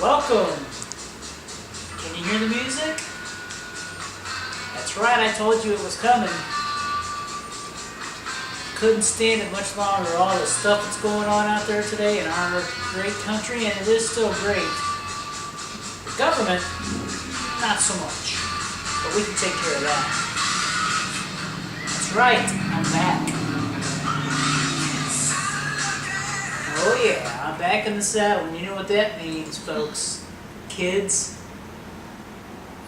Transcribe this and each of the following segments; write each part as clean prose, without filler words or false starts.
Welcome. Can you hear the music? That's right, I told you it was coming. Couldn't stand it much longer, all the stuff that's going on out there today in our great country, and it is still great. The government, not so much, but we can take care of that. That's right, I'm back. Oh yeah, I'm back in the saddle, and you know what that means, folks. Kids,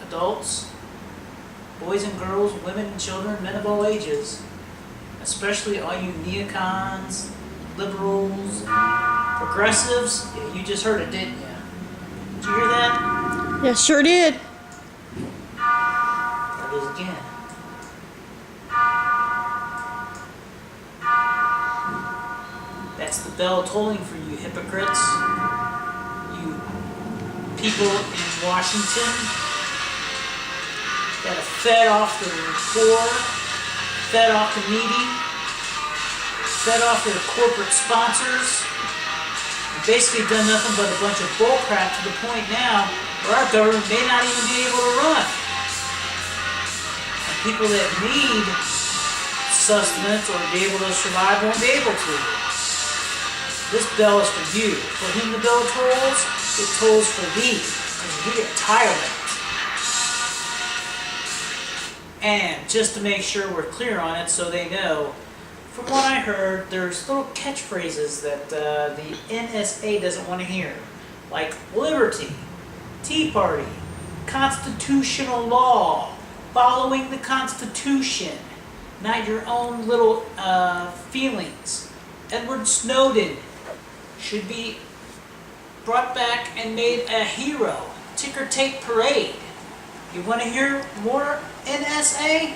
adults, boys and girls, women and children, men of all ages, especially all you neocons, liberals, progressives. Yeah, you just heard it, didn't you? Did you hear that? Yeah, sure did. There it is again. That's the bell tolling for you hypocrites, you people in Washington that have fed off the poor, fed off the needy, fed off their corporate sponsors, and basically done nothing but a bunch of bullcrap to the point now where our government may not even be able to run. And people that need sustenance or be able to survive won't be able to. This bell is for you. For whom the bell tolls, it tolls for thee, because we are tired of it. And just to make sure we're clear on it so they know, from what I heard, there's little catchphrases that the NSA doesn't want to hear. Like liberty, Tea Party, constitutional law, following the Constitution, not your own little feelings. Edward Snowden should be brought back and made a hero. Ticker tape parade. You want to hear more NSA?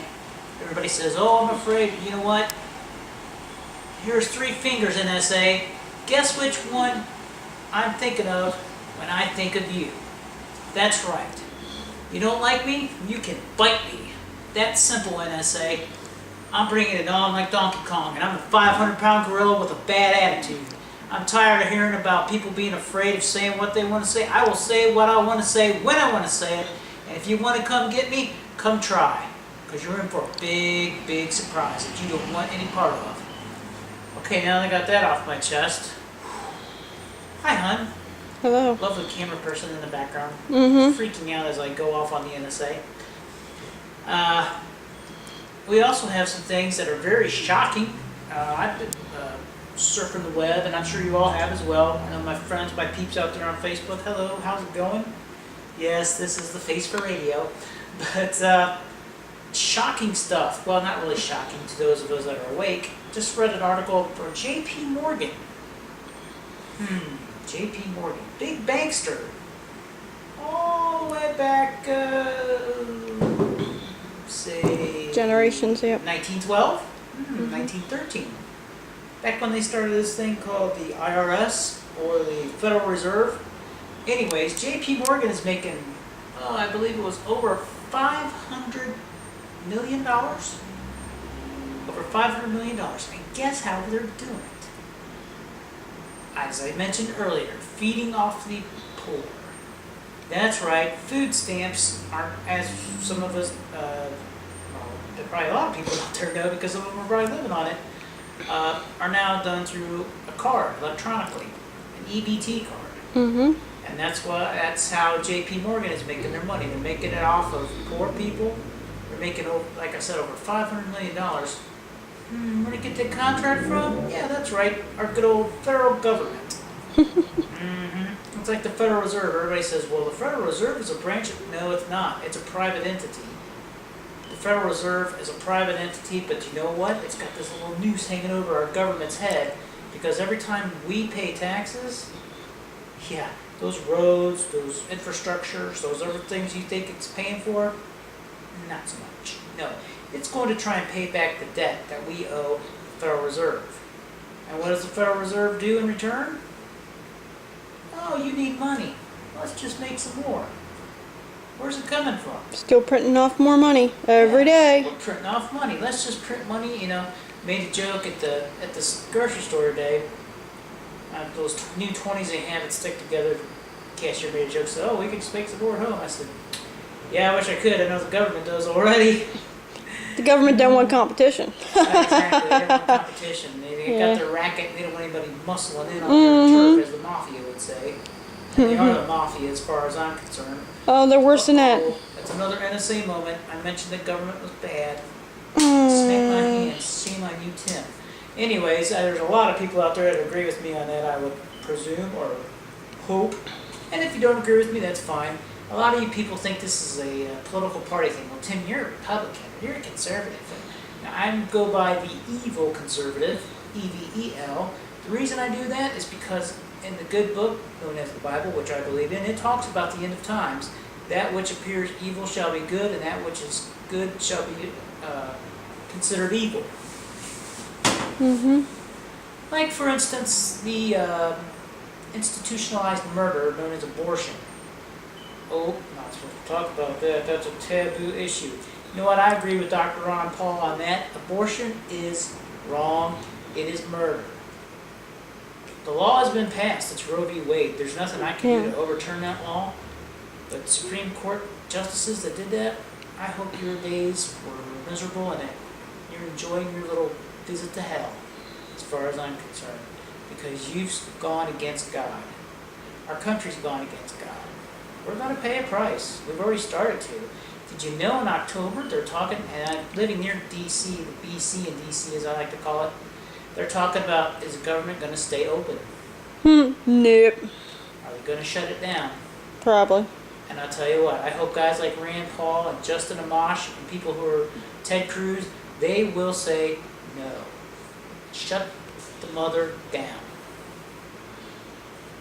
Everybody says, oh, I'm afraid. You know what? Here's 3 fingers, NSA. Guess which one I'm thinking of when I think of you? That's right. You don't like me? You can bite me. That's simple, NSA. I'm bringing it on like Donkey Kong, and I'm a 500-pound gorilla with a bad attitude. I'm tired of hearing about people being afraid of saying what they want to say. I will say what I want to say when I want to say it, and if you want to come get me, come try, because you're in for a big, big surprise that you don't want any part of. Okay, now that I got that off my chest. Hi, hon. Hello. Lovely camera person in the background. Mm-hmm. Freaking out as I go off on the NSA. We also have some things that are very shocking. I've been surfing the web, and I'm sure you all have as well. I know my friends, my peeps out there on Facebook. Hello, how's it going? Yes, this is the face for radio. But shocking stuff. Well, not really shocking to those of us that are awake. Just read an article for J.P. Morgan. J.P. Morgan. Big bankster. All the way back, say... Generations, yep. 1912? 1913. Back when they started this thing called the IRS, or the Federal Reserve. Anyways, J.P. Morgan is making, I believe it was over $500 million? Over $500 million. And guess how they're doing it? As I mentioned earlier, feeding off the poor. That's right, food stamps aren't, as some of us, there are probably a lot of people out there know because some of them are probably living on it, are now done through a card, electronically, an EBT card. Mm-hmm. And that's how J.P. Morgan is making their money. They're making it off of poor people. They're making, like I said, over $500 million. Where did you get the contract from? Yeah, that's right, our good old federal government. It's like the Federal Reserve. Everybody says, well, the Federal Reserve is a branch of... No, it's not. It's a private entity. The Federal Reserve is a private entity, but you know what? It's got this little noose hanging over our government's head, because every time we pay taxes, yeah, those roads, those infrastructures, those other things you think it's paying for, not so much. No, it's going to try and pay back the debt that we owe the Federal Reserve. And what does the Federal Reserve do in return? Oh, you need money. Let's just make some more. Where's it coming from? Still printing off more money every day. We're printing off money. Let's just print money. You know, made a joke at the grocery store today. Those new 20s they have that stick together, cashier made a joke, said, "Oh, we can just make some more at home." I said, "Yeah, I wish I could. I know the government does already." The government don't want competition. Exactly, they don't want competition. They got their racket, and they don't want anybody muscling in on their turf, as the mafia would say. And they are the mafia, as far as I'm concerned. Oh, they're worse than that. That's another NSA moment. I mentioned the government was bad. Snake my hands. Shame on you, Tim. Anyways, there's a lot of people out there that agree with me on that, I would presume, or hope. And if you don't agree with me, that's fine. A lot of you people think this is a political party thing. Well, Tim, you're a Republican. You're a conservative. Now, I go by the Evel Conservative, E-V-E-L. The reason I do that is because in the good book, known as the Bible, which I believe in, it talks about the end of times. That which appears evil shall be good, and that which is good shall be considered evil. Like, for instance, the institutionalized murder known as abortion. Oh, not supposed to talk about that. That's a taboo issue. You know what? I agree with Dr. Ron Paul on that. Abortion is wrong. It is murder. The law has been passed. It's Roe v. Wade. There's nothing I can do to overturn that law. But Supreme Court justices that did that, I hope your days were miserable and that you're enjoying your little visit to hell, as far as I'm concerned. Because you've gone against God. Our country's gone against God. We're going to pay a price. We've already started to. Did you know in October they're talking, and I'm living near D.C., the BC and D.C. as I like to call it, they're talking about, is the government going to stay open? Nope. Are they going to shut it down? Probably. And I'll tell you what, I hope guys like Rand Paul and Justin Amash and people who are Ted Cruz, they will say no. Shut the mother down.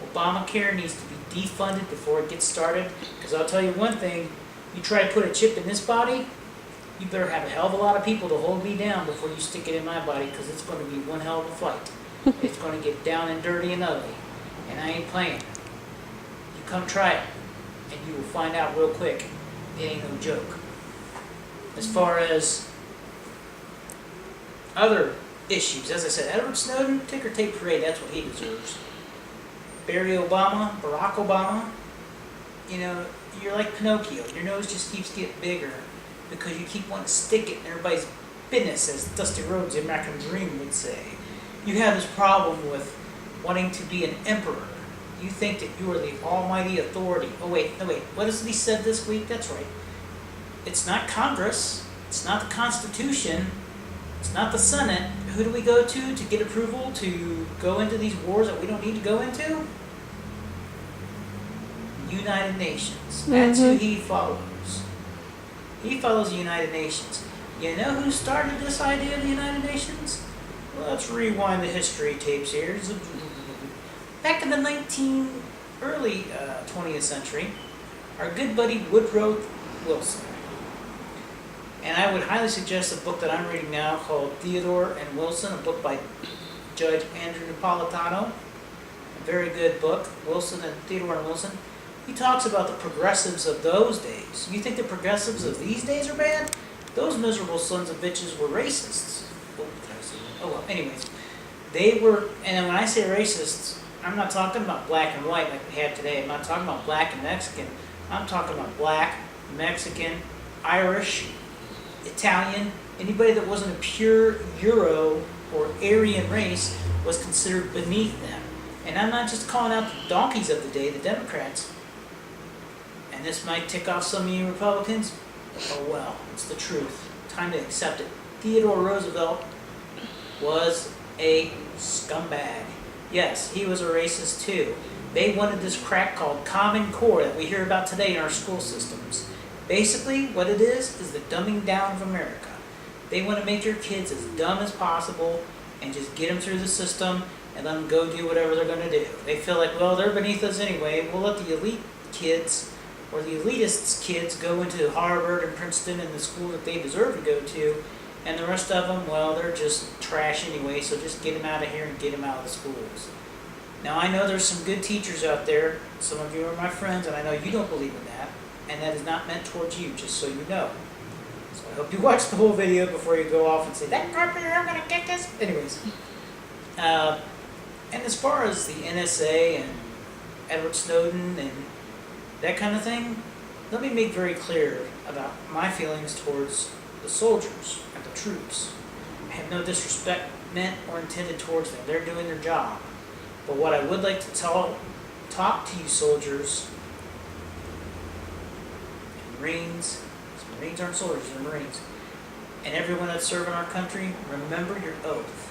Obamacare needs to be defunded before it gets started, because I'll tell you one thing, you try to put a chip in this body, you better have a hell of a lot of people to hold me down before you stick it in my body, because it's going to be one hell of a fight. It's going to get down and dirty and ugly, and I ain't playing. You come try it, and you will find out real quick, it ain't no joke. As far as other issues, as I said, Edward Snowden, ticker tape parade, that's what he deserves. Barry Obama, Barack Obama, you know, you're like Pinocchio. Your nose just keeps getting bigger because you keep wanting to stick it in everybody's business, as Dusty Rhodes, the American Dream, would say. You have this problem with wanting to be an emperor. You think that you are the almighty authority. Oh wait, no wait, what is it he said this week? That's right. It's not Congress, it's not the Constitution, it's not the Senate. Who do we go to get approval to go into these wars that we don't need to go into? United Nations. That's who he follows. He follows the United Nations. You know who started this idea of the United Nations? Well, let's rewind the history tapes here. Back in the early 20th century, our good buddy Woodrow Wilson. And I would highly suggest a book that I'm reading now called Theodore and Wilson, a book by Judge Andrew Napolitano. A very good book, Wilson and Theodore and Wilson. He talks about the progressives of those days. You think the progressives of these days are bad? Those miserable sons of bitches were racists. Oh, did I say that? Oh well, anyways. They were, and when I say racists, I'm not talking about black and white like we have today. I'm not talking about black and Mexican. I'm talking about black, Mexican, Irish, Italian. Anybody that wasn't a pure Euro or Aryan race was considered beneath them. And I'm not just calling out the donkeys of the day, the Democrats. And this might tick off some of you Republicans. Oh well, it's the truth. Time to accept it. Theodore Roosevelt was a scumbag. Yes, he was a racist too. They wanted this crap called Common Core that we hear about today in our school systems. Basically, what it is the dumbing down of America. They want to make your kids as dumb as possible and just get them through the system and let them go do whatever they're going to do. They feel like, well, they're beneath us anyway. We'll let the elite kids or the elitists' kids go into Harvard and Princeton and the school that they deserve to go to, and the rest of them, well, they're just trash anyway, so just get them out of here and get them out of the schools. Now, I know there's some good teachers out there. Some of you are my friends, and I know you don't believe in that, and that is not meant towards you, just so you know. So I hope you watch the whole video before you go off and say, that carpenter, I'm going to kick this. Anyways. And as far as the NSA and Edward Snowden and that kind of thing, let me make very clear about my feelings towards the soldiers and the troops. I have no disrespect meant or intended towards them. They're doing their job. But what I would like to talk to you soldiers, and Marines, Marines aren't soldiers, they're Marines, and everyone that's serving our country, remember your oath.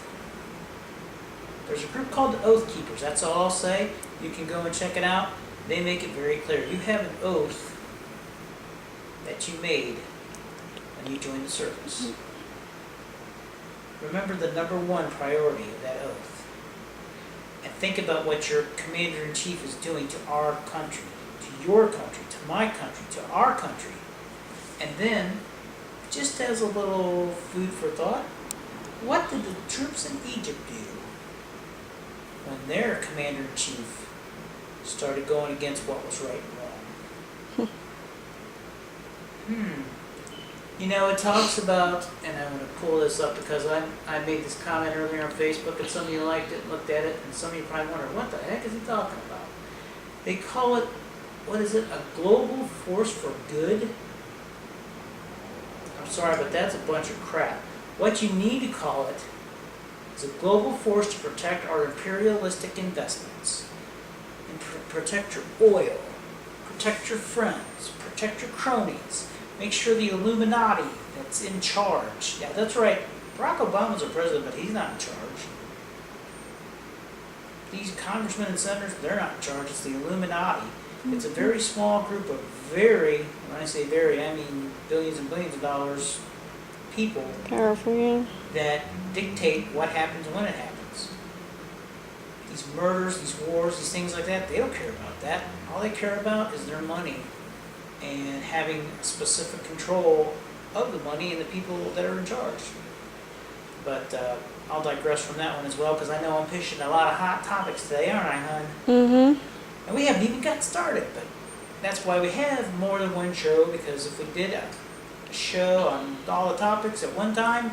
There's a group called the Oath Keepers. That's all I'll say. You can go and check it out. They make it very clear. You have an oath that you made when you joined the service. Remember the number one priority of that oath. And think about what your commander-in-chief is doing to our country, to your country, to my country, to our country. And then, just as a little food for thought, what did the troops in Egypt do when their commander-in-chief started going against what was right and wrong? You know, it talks about, and I'm going to pull this up because I made this comment earlier on Facebook and some of you liked it and looked at it, and some of you probably wonder, what the heck is he talking about? They call it, what is it, a global force for good? I'm sorry, but that's a bunch of crap. What you need to call it is a global force to protect our imperialistic investments, and protect your oil, protect your friends, protect your cronies, make sure the Illuminati that's in charge. Yeah, that's right. Barack Obama's a president, but he's not in charge. These congressmen and senators, they're not in charge. It's the Illuminati. It's a very small group of when I say very, I mean billions and billions of dollars people Powerful, yeah. that dictate what happens when it happens. These murders, these wars, these things like that, they don't care about that. All they care about is their money and having specific control of the money and the people that are in charge. But I'll digress from that one as well, because I know I'm pushing a lot of hot topics today, aren't I, hon? Mm-hmm. And we haven't even got started, but that's why we have more than one show, because if we did a show on all the topics at one time,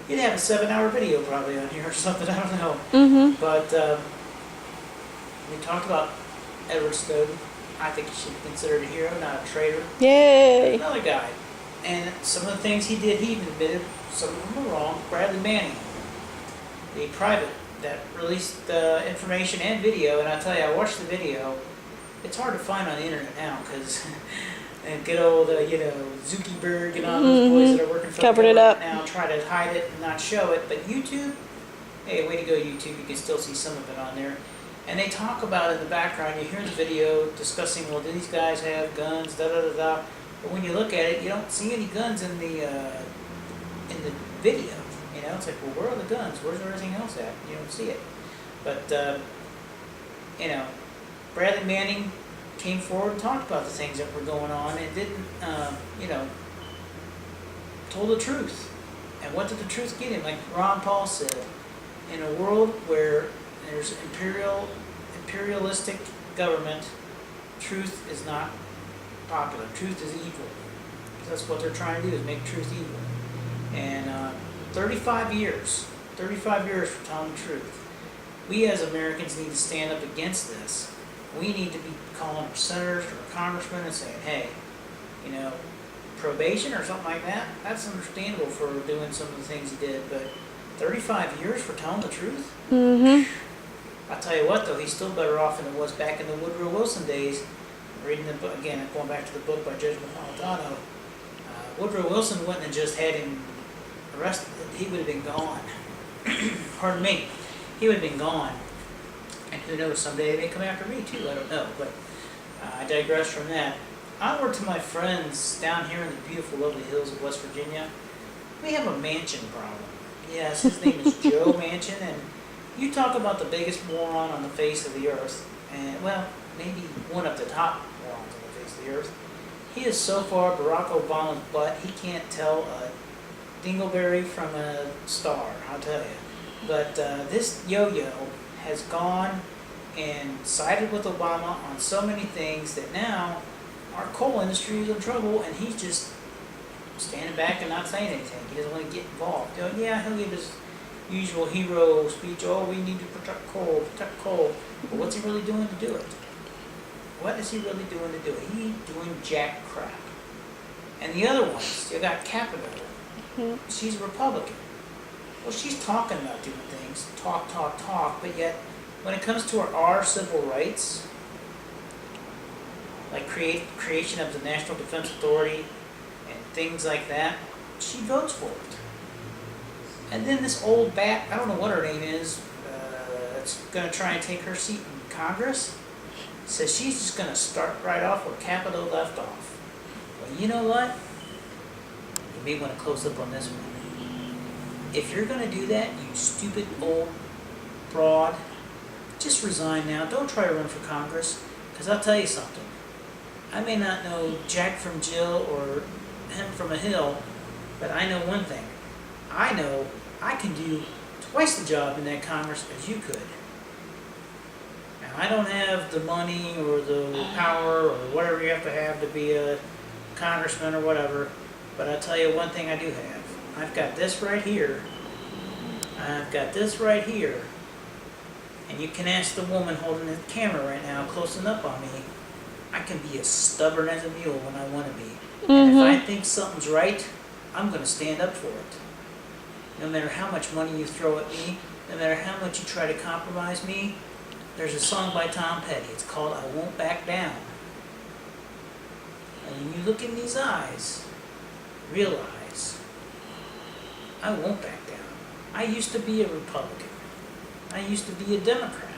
you'd have a 7-hour video probably on here or something, I don't know. Mm-hmm. But we talked about Edward Snowden. I think he should be considered a hero, not a traitor. Yay! Another guy. And some of the things he did, he even admitted some of them were wrong. Bradley Manning, the private that released information and video, and I tell you, I watched the video. It's hard to find on the internet now, because and good old, Zuckerberg and all those boys that are working for Covered the it up. government now try to hide it and not show it. But YouTube, hey, way to go YouTube, you can still see some of it on there. And they talk about it in the background, you hear the video discussing, well, do these guys have guns, da-da-da-da. But when you look at it, you don't see any guns in the video. You know, it's like, well, where are the guns? Where's everything else at? You don't see it. But, Bradley Manning came forward and talked about the things that were going on and didn't, told the truth. And what did the truth get him? Like Ron Paul said, in a world where there's imperialistic government, truth is not popular. Truth is evil. That's what they're trying to do, is make truth evil. And 35 years for telling the truth. We as Americans need to stand up against this. We need to be calling our senators or congressmen and saying, hey, probation or something like that, that's understandable for doing some of the things he did, but 35 years for telling the truth? Mm-hmm. I'll tell you what, though, he's still better off than it was back in the Woodrow Wilson days. Reading the book, again, going back to the book by Judge Napolitano, Woodrow Wilson wouldn't have just had him arrested. He would have been gone. Pardon me. He would have been gone. And who knows, someday they may come after me, too. I don't know. But I digress from that. Onward to my friends down here in the beautiful, lovely hills of West Virginia. We have a Manchin problem. Yes, his name is Joe Manchin, and you talk about the biggest moron on the face of the earth, and, well, maybe one of the top morons on the face of the earth. He is so far Barack Obama's butt, he can't tell a dingleberry from a star, I'll tell you. But this yo-yo has gone and sided with Obama on so many things that now our coal industry is in trouble, and he's just standing back and not saying anything. He doesn't want to get involved. Yeah, he'll give his usual hero speech, oh, we need to protect coal. But what's he really doing to do it? what is he really doing to do it? He ain't doing jack crap. And the other ones, you got Capito. She's a Republican. Well, she's talking about doing things, talk, but yet when it comes to our civil rights, like creation of the National Defense Authority and things like that, she votes for it. And then this old bat, I don't know what her name is, that's going to try and take her seat in Congress, says she's just going to start right off where Capito left off. Well, you know what? You may want to close up on this one. If you're going to do that, you stupid old broad, just resign now. Don't try to run for Congress, because I'll tell you something. I may not know Jack from Jill or him from a hill, but I know one thing. I know I can do twice the job in that Congress as you could. Now, I don't have the money or the power or whatever you have to be a congressman or whatever, but I'll tell you one thing I do have. I've got this right here. I've got this right here. And you can ask the woman holding the camera right now, closing up on me. I can be as stubborn as a mule when I want to be. And if I think something's right, I'm going to stand up for it. No matter how much money you throw at me, no matter how much you try to compromise me, there's a song by Tom Petty. It's called I Won't Back Down. And when you look in these eyes, realize, I won't back down. I used to be a Republican. I used to be a Democrat.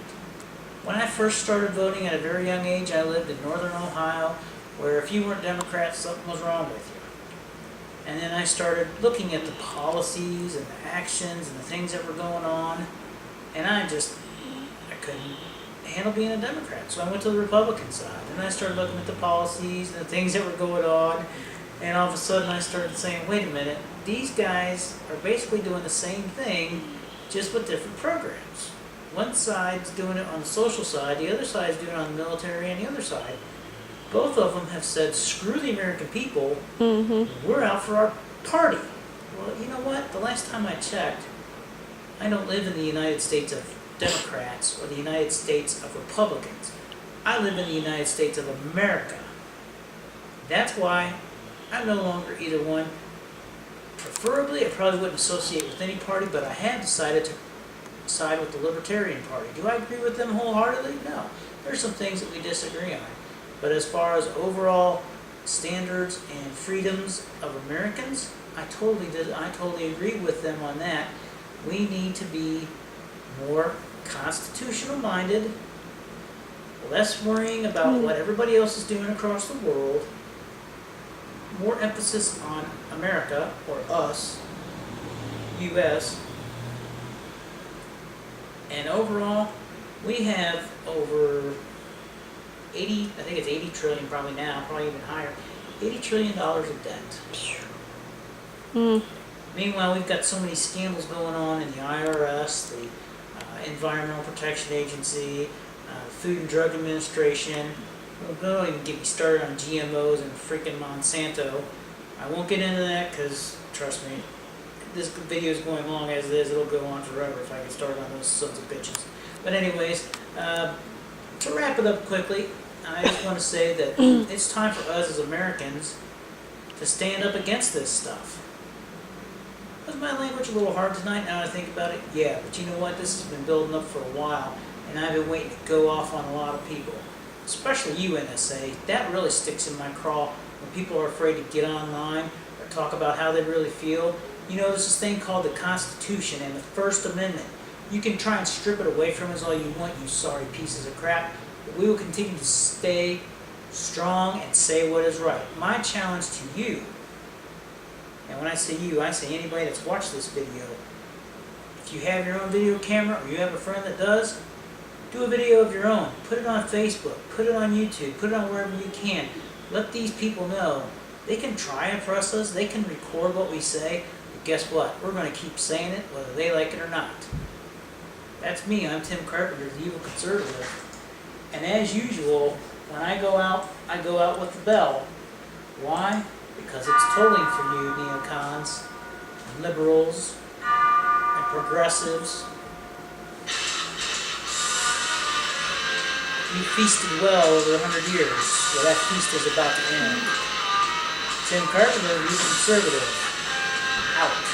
When I first started voting at a very young age, I lived in northern Ohio, where if you weren't Democrat, something was wrong with you. And then I started looking at the policies and the actions and the things that were going on, and I couldn't handle being a Democrat. So I went to the Republican side, and I started looking at the policies and the things that were going on, and all of a sudden I started saying, wait a minute, these guys are basically doing the same thing, just with different programs. One side's doing it on the social side, the other side's doing it on the military, and the other side. Both of them have said, screw the American people, we're out for our party. Well, you know what? The last time I checked, I don't live in the United States of Democrats or the United States of Republicans. I live in the United States of America. That's why I'm no longer either one. Preferably, I probably wouldn't associate with any party, but I have decided to side with the Libertarian Party. Do I agree with them wholeheartedly? No. There's some things that we disagree on. But as far as overall standards and freedoms of Americans, I totally agree with them on that. We need to be more constitutional minded, less worrying about what everybody else is doing across the world, more emphasis on America, or us, U.S., and overall, we have over 80, I think it's 80 trillion probably now, probably even higher, $80 trillion of debt. Meanwhile, we've got so many scandals going on in the IRS, the Environmental Protection Agency, Food and Drug Administration. Well, don't even get me started on GMOs and freaking Monsanto. I won't get into that because, trust me, this video is going long as it is. It'll go on forever if I get started on those sons of bitches. But anyways, to wrap it up quickly, I just want to say that it's time for us as Americans to stand up against this stuff. Was my language a little hard tonight now that I think about it? Yeah, but you know what? This has been building up for a while, and I've been waiting to go off on a lot of people. Especially you, NSA. That really sticks in my craw when people are afraid to get online or talk about how they really feel. You know, there's this thing called the Constitution and the First Amendment. You can try and strip it away from us all you want, you sorry pieces of crap, but we will continue to stay strong and say what is right. My challenge to you, and when I say you, I say anybody that's watched this video, if you have your own video camera or you have a friend that does, do a video of your own. Put it on Facebook, put it on YouTube, put it on wherever you can. Let these people know they can try and press us, they can record what we say, but guess what? We're going to keep saying it whether they like it or not. That's me. I'm Tim Carpenter, the Evel Conservative. And as usual, when I go out with the bell. Why? Because it's tolling for you, neocons, liberals, and progressives. You feasted well over 100 years. Well, that feast is about to end. Tim Carpenter, Evel Conservative. Out.